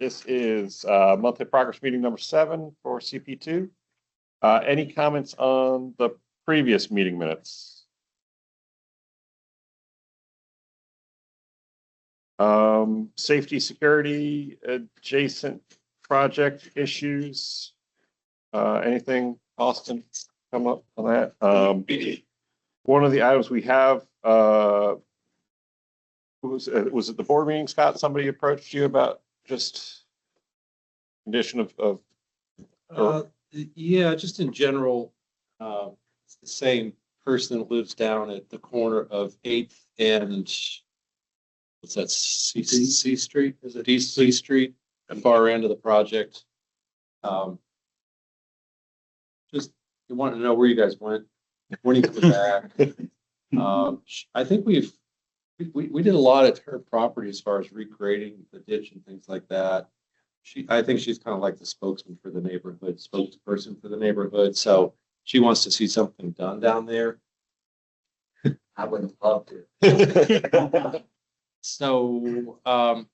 This is monthly progress meeting number 7 for CP2. Any comments on the previous meeting minutes? Safety, security, adjacent project issues. Anything, Austin, come up on that? One of the items we have, was it the board meeting, Scott? Somebody approached you about just condition of yeah, just in general, it's the same person that lives down at the corner of 8th and what's that, C Street? Is it East C Street, the far end of the project? Just you wanted to know where you guys went, when you come back. I think we did a lot at her property as far as recreating the ditch and things like that. I think she's kind of like the spokesman for the neighborhood, spokesperson for the neighborhood. So she wants to see something done down there. I would love to. So I'm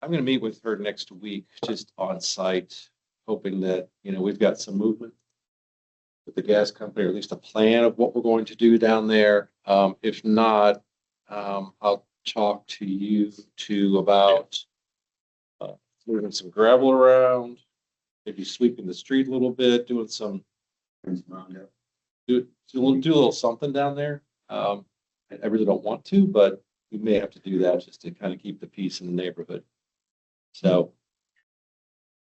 going to meet with her next week, just on site, hoping that, we've got some movement with the gas company, or at least a plan of what we're going to do down there. If not, I'll talk to you two about moving some gravel around, maybe sweeping the street a little bit, doing some do a little something down there. I really don't want to, but we may have to do that just to kind of keep the peace in the neighborhood. So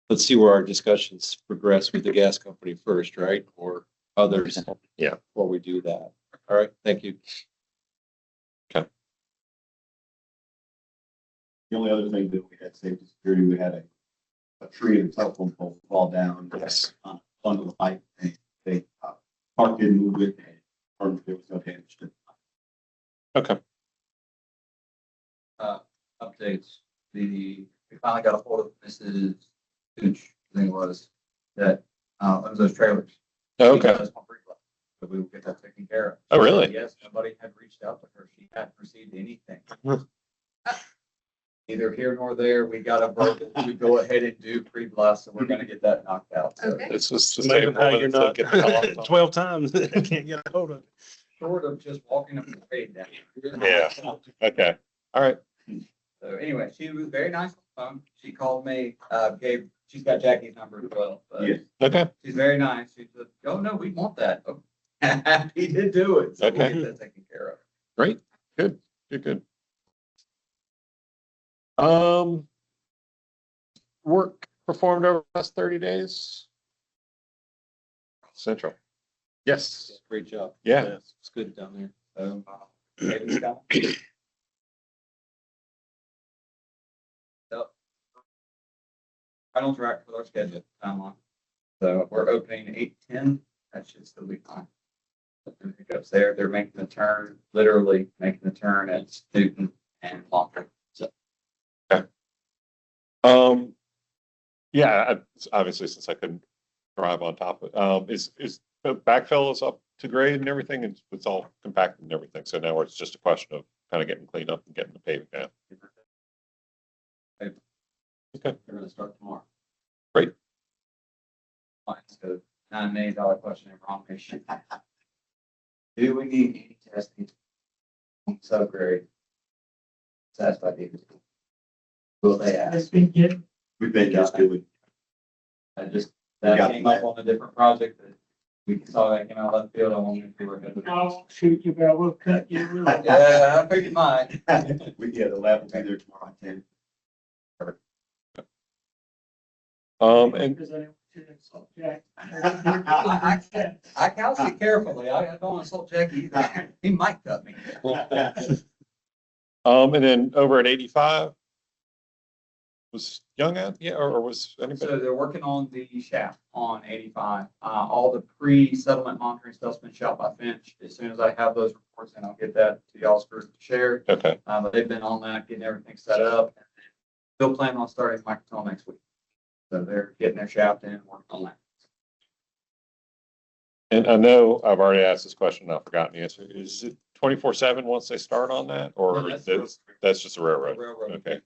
let's see where our discussions progress with the gas company first, right? Or others. Yeah. Before we do that. All right. Thank you. Okay. The only other thing that we had safety security, we had a tree and telephone pole fall down. Yes. Under the pipe. They parked in, moved it, and there was no damage to it. Okay. Updates. We finally got a hold of Mrs. Gooch, I think it was, that owns those trailers. Okay. So we will get that taken care of. Oh, really? Yes, nobody had reached out to her. She hadn't received anything. Neither here nor there. We got a vote to go ahead and do pre-blast, so we're going to get that knocked out. So Okay. This was the Amazing same how woman you're that not said get the call. 12 times and can't get a hold of it. short of just walking up the grade down. Yeah. Okay. All right. So anyway, she was very nice on the phone. She called me, she's got Jackie's number as well. But Yes. Okay. she's very nice. She said, "Oh no, we want that." Oh, happy to do it. So we'll Okay. get that taken care of. Great. Good. Good. Work performed over the last 30 days. Central. Yes. Great job. Yeah. It's good down there. So, David's got- So, right on track with our schedule timeline. So we're opening 8:10. That should still be fine. Pickups there. They're making the turn, literally making the turn at Newton and Longer. So Yeah, obviously since I couldn't drive on top of it, is the backfill is up to grade and everything, and it's all compacted and everything. So now it's just a question of kind of getting cleaned up and getting the paving down. Okay. they're going to start tomorrow. Great. Fine. So $9 million question in wrong issue. Do we need any testing on subgrade? Satisfied people. Will they ask? We've been just doing. That came up on a different project that we saw that came out left field. I wanted to see where it I'll shoot you, but I will cut you. Yeah, I figured mine. The lab will be there tomorrow at 10. And I couch it carefully. I don't want to insult Jackie either. He might cut me. and then over at 85 was Young out, yeah, or was anybody? So they're working on the shaft on 85. All the pre-settlement monitoring stuff's been shot by Finch. As soon as I have those reports, and I'll get that to y'all's group to share. Okay. But they've been on that, getting everything set up. They'll plan on starting microtunnel next week. So they're getting their shaft in and working on that. And I know I've already asked this question, and I've forgotten the answer. Is it 24/7 once they start on that, or No, that's just a railroad? Railroad. Okay.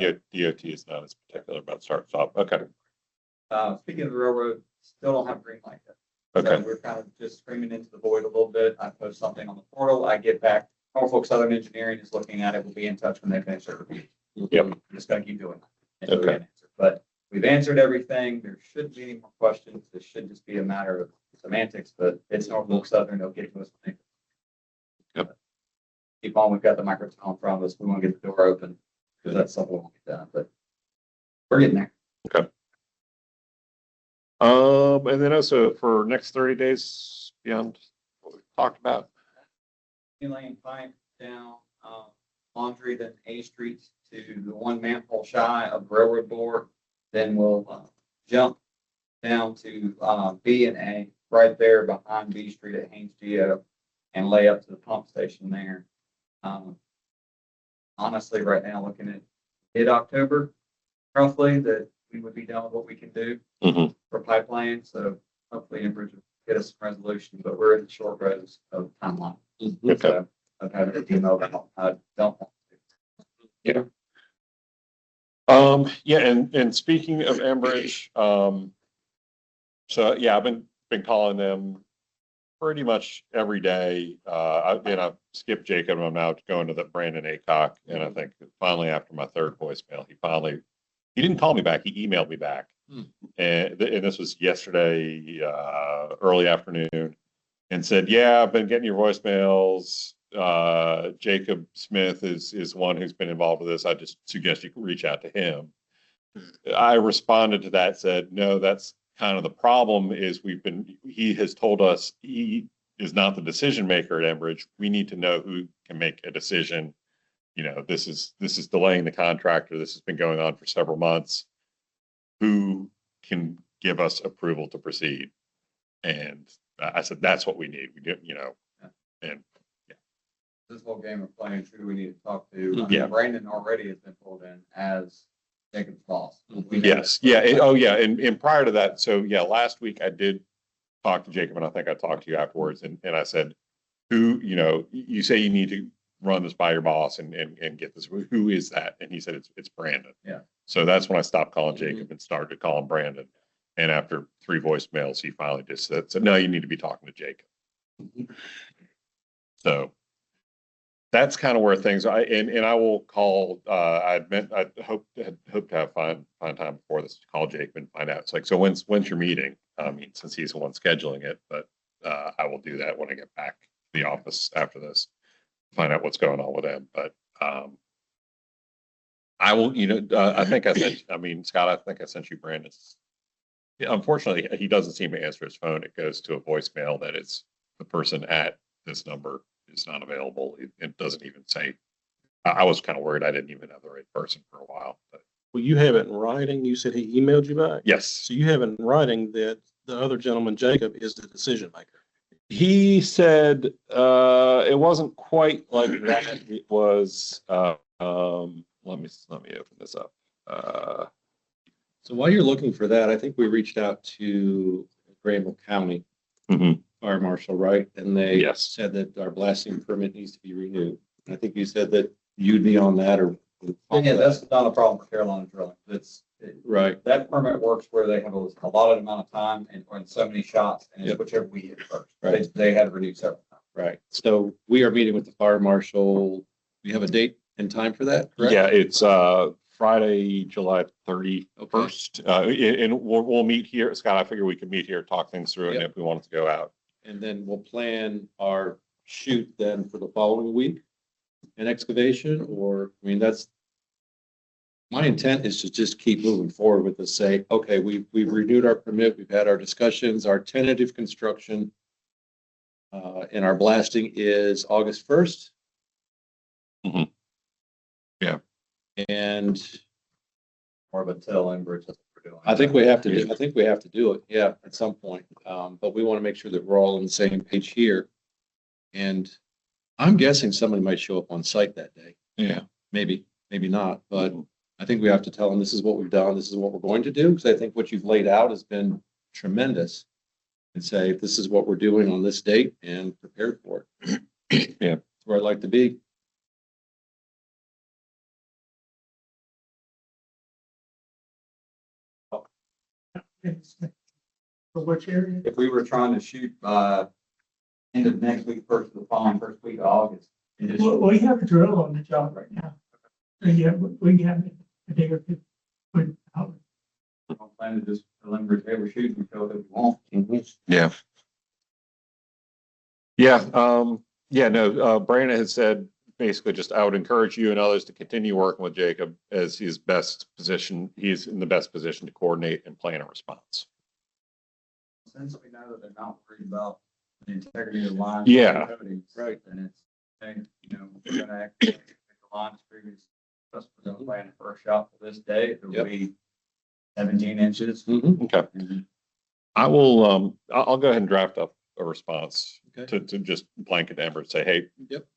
DOT is not as particular about start stop. Okay. Speaking of the railroad, still don't have a green light yet. So Okay. we're kind of just screaming into the void a little bit. I post something on the portal, I get back, Norfolk Southern Engineering is looking at it, we'll be in touch when they finish their review. Yep. I'm just gonna keep doing that. until we Okay. get an answer. But we've answered everything, there shouldn't be any more questions, this should just be a matter of semantics, but it's Norfolk Southern, they'll get to us when they. Yep. Keep on, we've got the microtunnel in front of us, we want to get the door open, because that's something we won't get done, but we're getting there. And then also for next 30 days beyond what we talked about. Lane pipe down, Laundry, then A Street to the one manhole shy of Railroad Board. Then we'll, jump down to, B and A, right there behind B Street at Haynes Geo, and lay up to the pump station there. Honestly, right now, looking at mid-October, roughly, that we would be done with what we can do Mhm. for pipeline, so hopefully Enbridge will get us some resolution, but we're in the short rows of timeline. Okay. So I've had an email about, I don't want to. Yeah, and speaking of Enbridge, so yeah, I've been calling them pretty much every day. I've skipped Jacob, and I'm now going to the Brandon Aycock, and I think finally after my third voicemail, he didn't call me back, he emailed me back. And this was yesterday, early afternoon, and said, yeah, I've been getting your voicemails. Jacob Smith is one who's been involved with this. I just suggest you reach out to him. I responded to that, said, no, that's kind of the problem is he has told us he is not the decision maker at Enbridge. We need to know who can make a decision. You know, this is delaying the contractor. This has been going on for several months. Who can give us approval to proceed? And I said, that's what we need. We get, and This whole game of playing who we need to talk to. I mean, Yeah. Brandon already has been pulled in as Jacob's boss. yes, yeah. And prior to that, so yeah, last week I did talk to Jacob, and I think I talked to you afterwards, and I said, you say you need to run this by your boss and get this. Who is that? And he said it's Brandon. Yeah. So that's when I stopped calling Jacob and started to call him Brandon. And after 3 voicemails, he finally just said, no, you need to be talking to Jacob. So that's kind of where things are. And I will call, I hope to have find time before this to call Jacob and find out. It's like, so when's your meeting? I mean, since he's the one scheduling it, but I will do that when I get back to the office after this, find out what's going on with him. But I will, I think Scott, I think I sent you Brandon's. Yeah, unfortunately, he doesn't seem to answer his phone. It goes to a voicemail that it's the person at this number is not available. It doesn't even say. I was kind of worried I didn't even have the right person for a while. But Well, you have it in writing. You said he emailed you back. yes, So you have it in writing that the other gentleman, Jacob, is the decision maker. he said it wasn't quite like that. It was. Let me open this up. So while you're looking for that, I think we reached out to Granville County Mhm. Fire Marshal, right? And they Yes. said that our blasting permit needs to be renewed. And I think you said that you'd be on that or. Yeah, that's not a problem for Carolina Drilling. Right, That permit works where they have a allotted amount of time and so many shots, and it's Yep. whichever we hit first. Right. They had renewed several times. right. So we are meeting with the fire marshal. We have a date and time for that, correct? Yeah, it's Friday, July 31st. And we'll meet here. Scott, I figure we could meet here, talk things through, and Yep. if we wanted to go out. And then we'll plan our shoot then for the following week. An excavation, or, I mean, my intent is to just keep moving forward with this, say, okay, we've renewed our permit, we've had our discussions, our tentative construction. And our blasting is August 1st. Mhm. Yeah. And More of a tell Enbridge that's what we're doing. I think we have to do it, yeah, at some point. But we want to make sure that we're all on the same page here. And I'm guessing somebody might show up on site that day. Yeah. Maybe not, but I think we have to tell them this is what we've done, this is what we're going to do, because I think what you've laid out has been tremendous. And say, this is what we're doing on this date and prepare for it. Yeah. That's where I'd like to be. For which area? If we were trying to shoot by end of next week, first of the following, first week of August. and just- Well, we have a drill on the job right now. So yeah, we have a day or two. But I'm planning to just preliminary, hey, we're shooting until that we want. Yeah. Yeah, no, Brandon had said, basically just, I would encourage you and others to continue working with Jacob as he's he's in the best position to coordinate and plan a response. Since we know that they're not worried about the integrity of the line. Yeah. Right. And it's, and, you know, we're gonna activate the line as previous. That's we're gonna plan the first shot for this day. It'll Yep. be 17 inches. Okay. Mhm. I will, I'll go ahead and draft up a response Okay. to just blanket Amber and say, hey. Yep.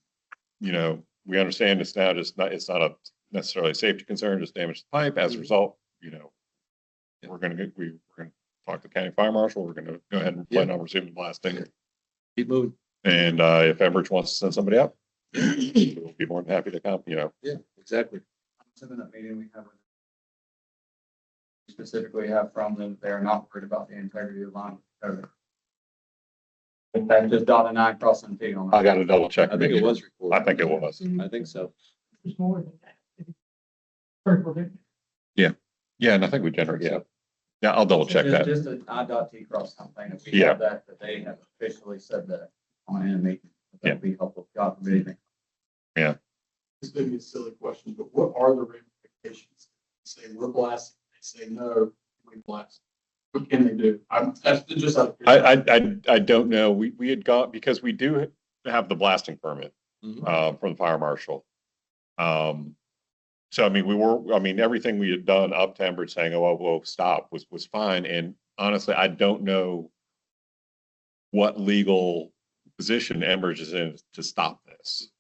You know, we understand it's now just not, it's not a necessarily a safety concern, just damage to the pipe. As a result, you know, we're gonna talk to the county fire marshal. We're gonna go ahead and plan on resuming blasting. Keep moving. And, if Enbridge wants to send somebody up, we'll be more than happy to come, you know. Yeah, exactly. In that meeting, we have specifically have from them, they're not worried about the integrity of the line. But that's just dot and I crossing T on I that. gotta double check. I think it was recorded. I think it was. I think so. There's more than that. Purple, didn't it? Yeah, and I think we generate, yeah. Yeah, I'll double check that. Just an I dot T cross something. If we Yeah. have that they have officially said that on a meeting. That'd be helpful. God forbid anything. This may be a silly question, but what are the ramifications? Say we're blasting, they say no, we blast. What can they do? That's just. I don't know. We had got, because we do have the blasting permit, Mhm. from the fire marshal. So I mean, everything we had done up to Enbridge saying, oh, whoa, stop, was fine. And honestly, I don't know what legal position Enbridge is in to stop this.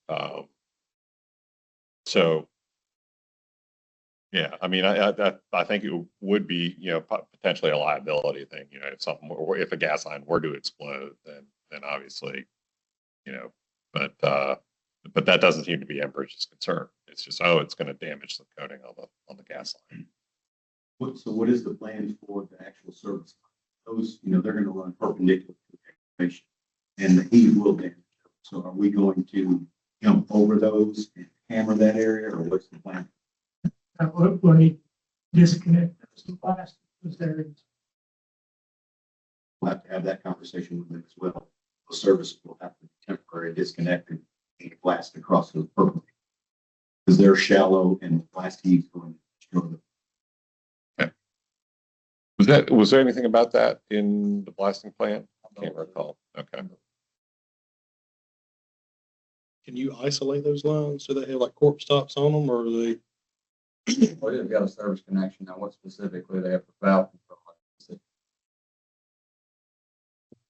So, yeah, I mean, I think it would be, you know, potentially a liability thing, you know, if something, or if a gas line were to explode, then obviously, you know, but that doesn't seem to be Enbridge's concern. It's just, oh, it's going to damage the coating on the gas line. So what is the plan for the actual service? Those, you know, they're gonna run perpendicular to the excavation, and the heat will damage them. So are we going to jump over those and hammer that area, or what's the plan? We'll need to disconnect those plastic, those areas. We'll have to have that conversation with them as well. The service will have to be temporarily disconnected and blast across those perpendicular. Because they're shallow and the blast heat is going to destroy them. Was there anything about that in the blasting plan? I can't recall. Okay. Can you isolate those lines so they have like cork stops on them, or are they? Well, they've got a service connection. Now, what specifically they have for valve control?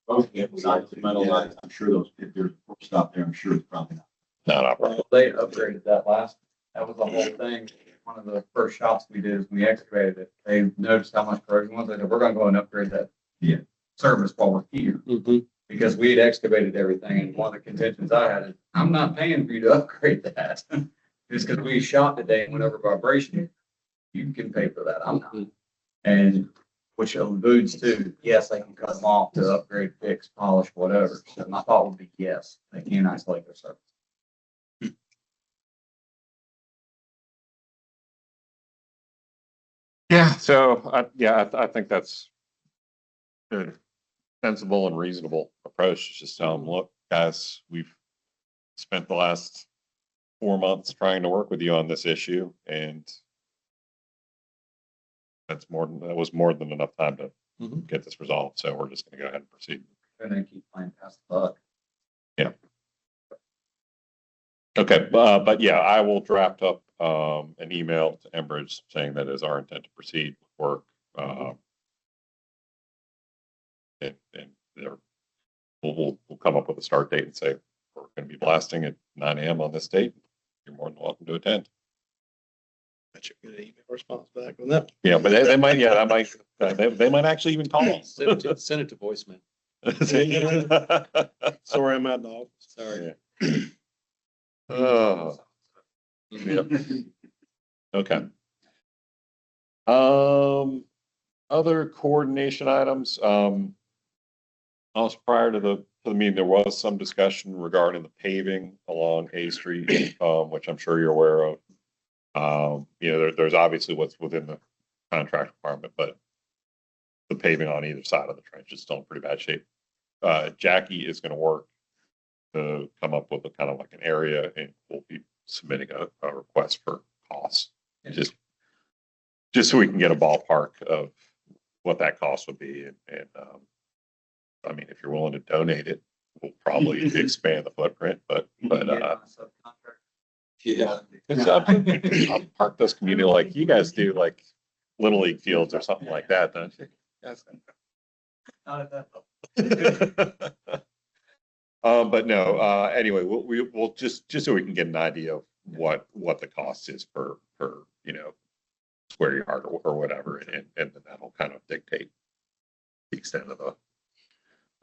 Both get sides of metal lines. I'm sure those, if there's a port stop there, I'm sure it's probably not. Not operating. They upgraded that that was the whole thing. One of the first shops we did is we excavated it. They noticed how much corrosion was. They said, we're gonna go and upgrade that. Yeah. Service while we're here, because we had excavated everything, and one of the contentions I had is, I'm not paying for you to upgrade that. Just because we shot today and went over vibration, you can pay for that, I'm not. And which alludes to, yes, they can cut them off to upgrade, fix, polish, whatever. So my thought would be, yes, they can isolate their service. Yeah, so I think that's a sensible and reasonable approach. Just tell them, look, guys, we've spent the last 4 months trying to work with you on this issue, and that was more than enough time to get this resolved. So we're just going to go ahead and proceed. And they keep playing past the buck. Okay, but yeah, I will draft up an email to Enbridge saying that is our intent to proceed with work. And we'll come up with a start date and say we're going to be blasting at 9 a.m. on this date. You're more than welcome to attend. That's a good email response back on that. Yeah, but they might, they might actually even call us. Send it to voicemail. Sorry, I'm out, dog. Sorry. Oh, yep. Okay. Other coordination items, also prior to the meeting, there was some discussion regarding the paving along A Street, which I'm sure you're aware of. There's obviously what's within the contract requirement, but the paving on either side of the trench is still in pretty bad shape. Jackie is going to work to come up with a kind of like an area, and we'll be submitting a request for costs, just so we can get a ballpark of what that cost would be. And I mean, if you're willing to donate it, we'll probably expand the footprint, but Yeah. I'll park this community like you guys do, like Little League fields or something like that, don't you? Yes. Not at that level. But no, anyway, we'll just so we can get an idea of what the cost is per square yard or whatever, and then that'll kind of dictate the extent of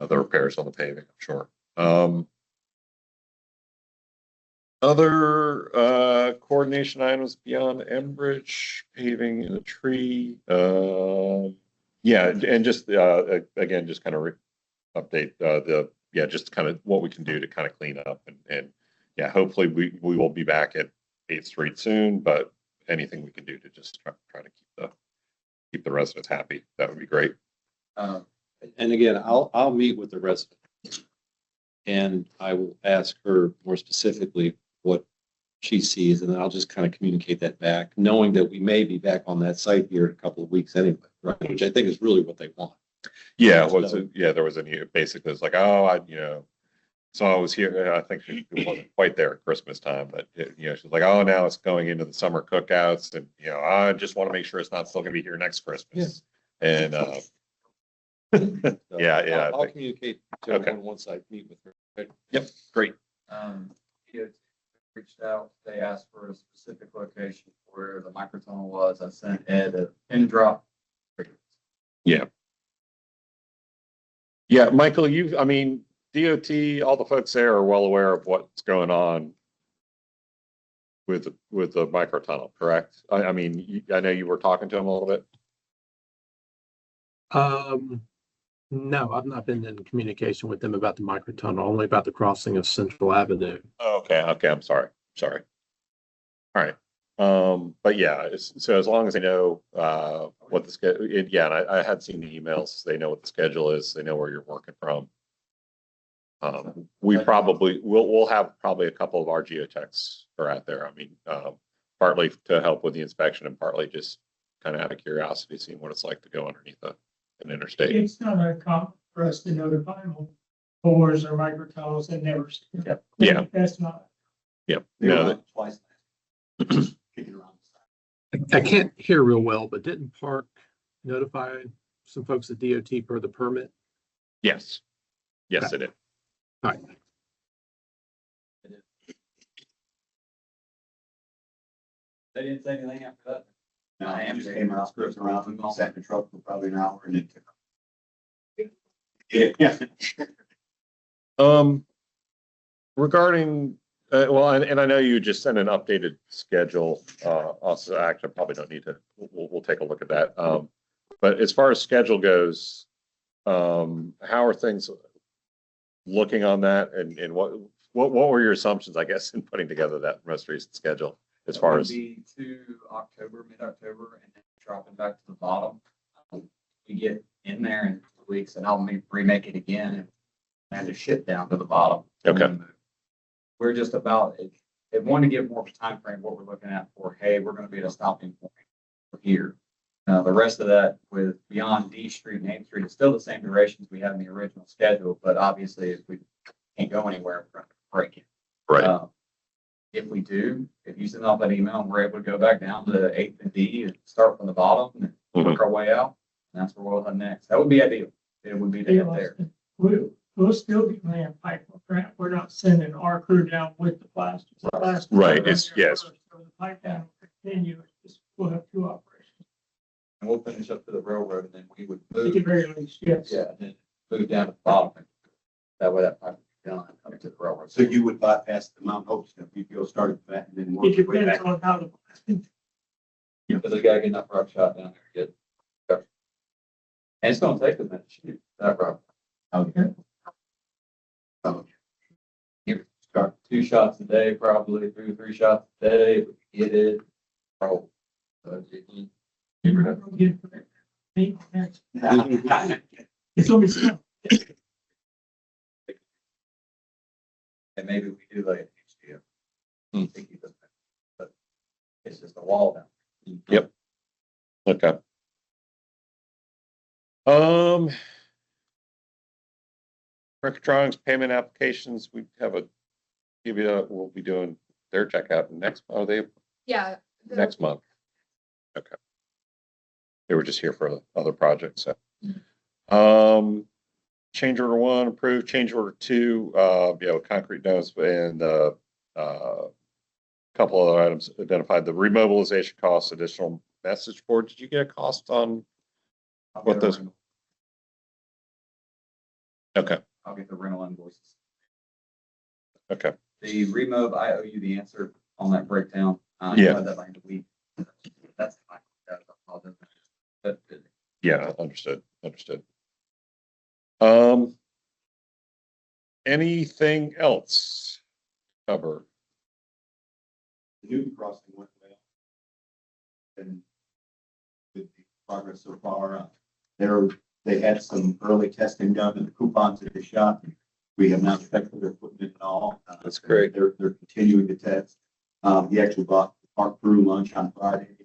the repairs on the paving, I'm sure. Other coordination items beyond Enbridge, paving in a tree. Yeah, and just again, just kind of update just kind of what we can do to kind of clean up and yeah, hopefully we will be back at 8th Street soon, but anything we can do to just try to keep the residents happy, that would be great. And again, I'll meet with the resident and I will ask her more specifically what she sees, and then I'll just kind of communicate that back, knowing that we may be back on that site here in a couple of weeks anyway, right? Which I think is really what they want. Yeah, there was basically it's like, so I was here, I think it wasn't quite there at Christmas time, but she's like, oh, now it's going into the summer cookouts, and I just want to make sure it's not still gonna be here next Christmas. Yeah. And So yeah, I'll communicate to everyone once I meet with her. Okay. Yep, great. DOT reached out, they asked for a specific location where the microtunnel was. I sent Ed a pin drop. Yeah. Yeah, Michael, I mean, DOT, all the folks there are well aware of what's going on with the microtunnel, correct? I mean, I know you were talking to them a little bit. No, I've not been in communication with them about the microtunnel, only about the crossing of Central Avenue. Okay, I'm sorry. All right. But yeah, so as long as they know what the schedule, yeah, and I had seen the emails. They know what the schedule is. They know where you're working from. We'll have probably a couple of our geotechs are out there. I mean, partly to help with the inspection and partly just kind of out of curiosity, seeing what it's like to go underneath an interstate. It's not uncommon for us to notify them bores or microtunnels and never. Yeah. That's not. Yep. They were No, on twice. Kicking around the side. I can't hear real well, but didn't Park notify some folks at DOT for the permit? yes, it did. All right. They didn't say anything after that. No, I just came out, screwed around, and sat in the truck for probably an hour and then took off. Yeah. Regarding, and I know you just sent an updated schedule. Also, actually, I probably don't need to. We'll take a look at that. But as far as schedule goes, how are things looking on that? And what were your assumptions, I guess, in putting together that most recent schedule? As far as be to October, mid-October, and then dropping back to the bottom. We get in there in 2 weeks, and I'll remake it again and to ship down to the bottom. Okay. We're just about it. Want to give more time frame what we're looking at for. Hey, we're going to be at a stopping point here. The rest of that with beyond D Street and 8th Street, it's still the same durations we had in the original schedule, but obviously if we can't go anywhere, we're going to break it. right? If we do, if you send out that email and we're able to go back down to 8th and D and start from the bottom and work our way out, and that's where we'll head next. That would be ideal. It would be to get there. We'll still be laying pipe. We're not sending our crew down with the plastics. Right, it's- yes. So the pipe down will continue. We'll have two operations. And we'll finish up to the railroad, and then we would At move. the very least, yes. Yeah, and then move down to the bottom. That way that pipe would be done up to the railroad. So you would bypass the Mount Hope stuff, you'd go start at that and then work It your way depends back. on how the. Because they gotta get enough rock shot down there to get. And it's gonna take a minute to shoot that route. Okay. Oh, You start 2 shots a day, probably 2 or 3 shots a day, get it. Oh. So you- You're not gonna get it. It's always stuff. And maybe we do like HDF. Hmm. But it's just a wall down. Yep. Okay. Microtronics payment applications, we have a, we'll be doing their checkout next, are they Yeah. next month? Okay. They were just here for other projects, so. Change order 1 approved, change order 2, concrete notes and, couple other items identified, the remobilization costs, additional message board. Did you get a cost on I'll what get a those? rental- Okay, I'll get the rental invoices. okay. The remove, I owe you the answer on that breakdown. Yeah. I'll have that by the week. That's fine. I'll do that. But Yeah, understood. Anything else to cover? The Newton crossing went well. And with the progress so far, they had some early testing done in the coupons at the shop. We have not affected their equipment at all. That's great. They're continuing to test. He actually bought the park crew lunch on Friday.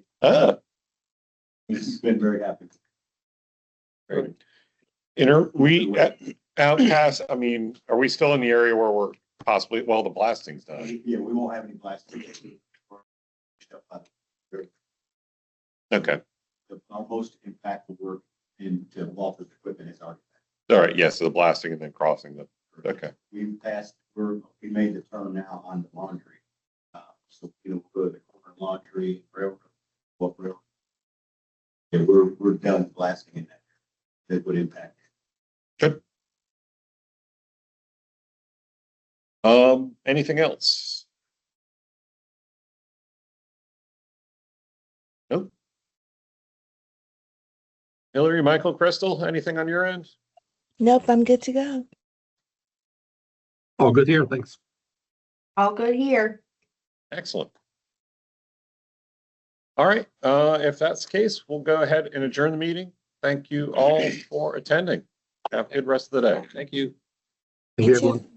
He's been very happy. Great. And are we out past, I mean, are we still in the area where we're possibly, well, the blasting's done? Yeah, we won't have any blasting. Okay, Our most impactful work into Walter's equipment is already. all right, yeah, so the blasting and then crossing the, okay, We we made the turn now on the laundry. So, for the corner laundry, railroad, railroad. Yeah, we're done blasting in that. That would impact. anything else? Nope. Hillary, Michael, Crystal, anything on your end? Nope, I'm good to go. All good here, thanks. All good here. Excellent. All right, if that's the case, we'll go ahead and adjourn the meeting. Thank you all for attending. Have a good rest of the day. Thank you. Thank you, everyone.